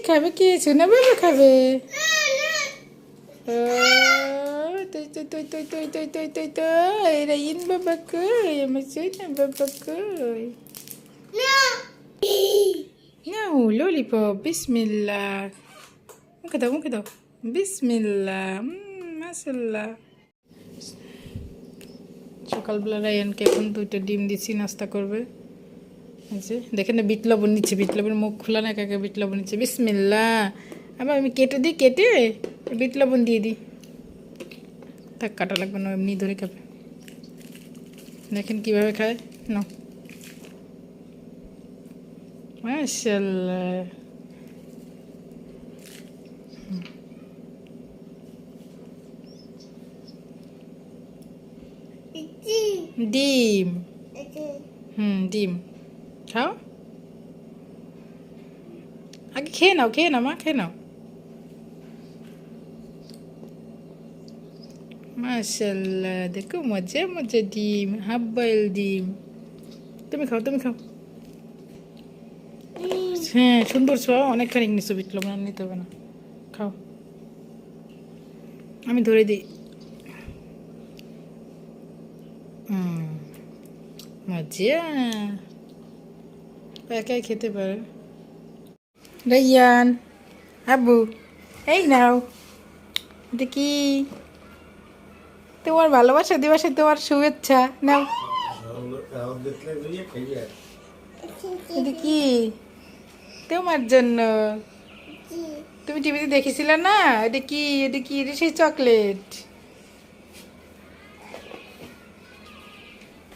খাবে কি সোনা বাবা খাবে তুই তুই তুই তুই তুই তুই তুই তুই তুই রাইন বাবা কই আমার সোনা বাবা কই নাও ললিপপ বিসমিল্লাহ মুখে দাও বিসমিল্লাহ মাশাআল্লাহ সকালবেলা রায়ানকে এখন 2টা ডিম দিচ্ছি নাস্তা করবে দেখেন না বিট লবণ নিচ্ছে বিট লবণ মুখ খোলা না কাকে বিট লবণ নিচ্ছে বিসমিল্লাহ আবার আমি কেটে বিট লবণ দিয়ে দিই থাক কাটা লাগবে না এমনি ধরে খাবে দেখেন কীভাবে খায় না মাশাআল্লাহ ডিম ডিম খাও আগে খেয়ে নাও মা খেয়ে নাও মাশাআল্লাহ দেখো মজা মজা ডিম হাফ বয়েল ডিম তুমি খাও হ্যাঁ সুন্দর ছোঁয়া অনেকখানি নিচে বিট লবণ নিতে হবে না খাও আমি ধরে দিই মজা একাই খেতে পারে রাইয়ান আব্বু এই নাও এটা কি তোমার ভালোবাসা দিবসে তোমার শুভেচ্ছা নাও এটা কি তোমার জন্য তুমি টিভিতে দেখেছিলে না এটা কি এটা সেই চকলেট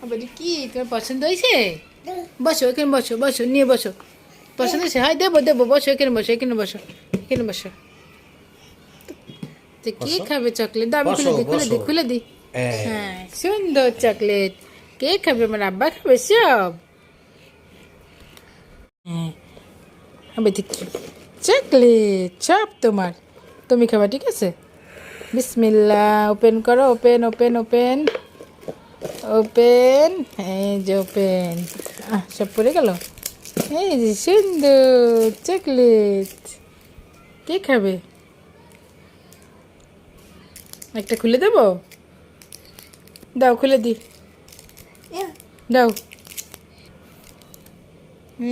আবার কি তোমার পছন্দ হয়েছে বসো এখানে বসো নিয়ে বসো পছন্দ হয়েছে হয় দেবো বসো এখানে বসো তো কি খাবে চকলেট দাও আমি খুলে দিই হ্যাঁ সুন্দর চকলেট কে খাবে আমার আব্বা খাবে সব হ্যাঁ আবার দেখি চকলেট সব তোমার তুমি খাবা ঠিক আছে বিসমিল্লাহ ওপেন করো ওপেন এই যে ওপেন সব পড়ে গেল এই যে সুন্দর চকলেট কে খাবে একটা খুলে দেবো দাও খুলে দি দাও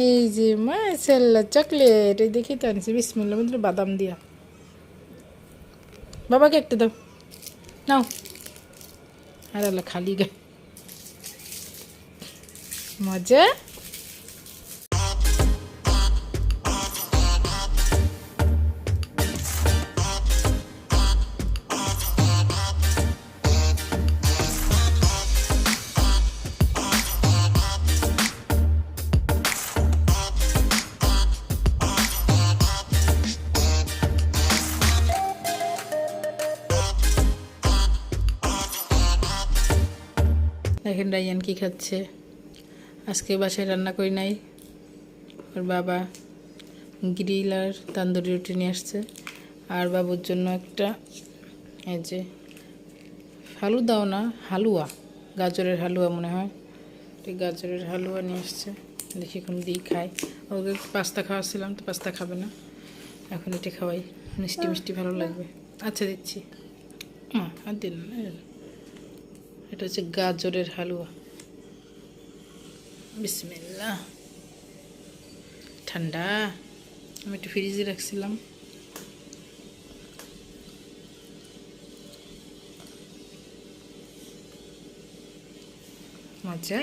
এই যে মাশাআল্লাহ চকলেট এই দেখি তো আনছি বিসমিল্লাহ মধ্যে বাদাম দিয়া বাবাকে একটা দাও নাও আর আল্লাহ খালি গায়ে মজা দেখেন রায়ান কি খাচ্ছে আজকে বাসায় রান্না করি নাই ওর বাবা গ্রিল আর তান্দুরি রুটি নিয়ে আসছে আর বাবুর জন্য একটা এই যে ফালুদাও না হালুয়া গাজরের হালুয়া মনে হয় এই গাজরের হালুয়া নিয়ে আসছে দেখি এখন দিই খায় ওকে পাস্তা খাওয়াচ্ছিলাম তো পাস্তা খাবে না এখন এটা খাওয়াই মিষ্টি ভালো লাগবে আচ্ছা দিচ্ছি আর দিন এটা হচ্ছে গাজরের হালুয়া বিসমিল্লাহ ঠান্ডা আমি একটু ফ্রিজে রাখছিলাম মজা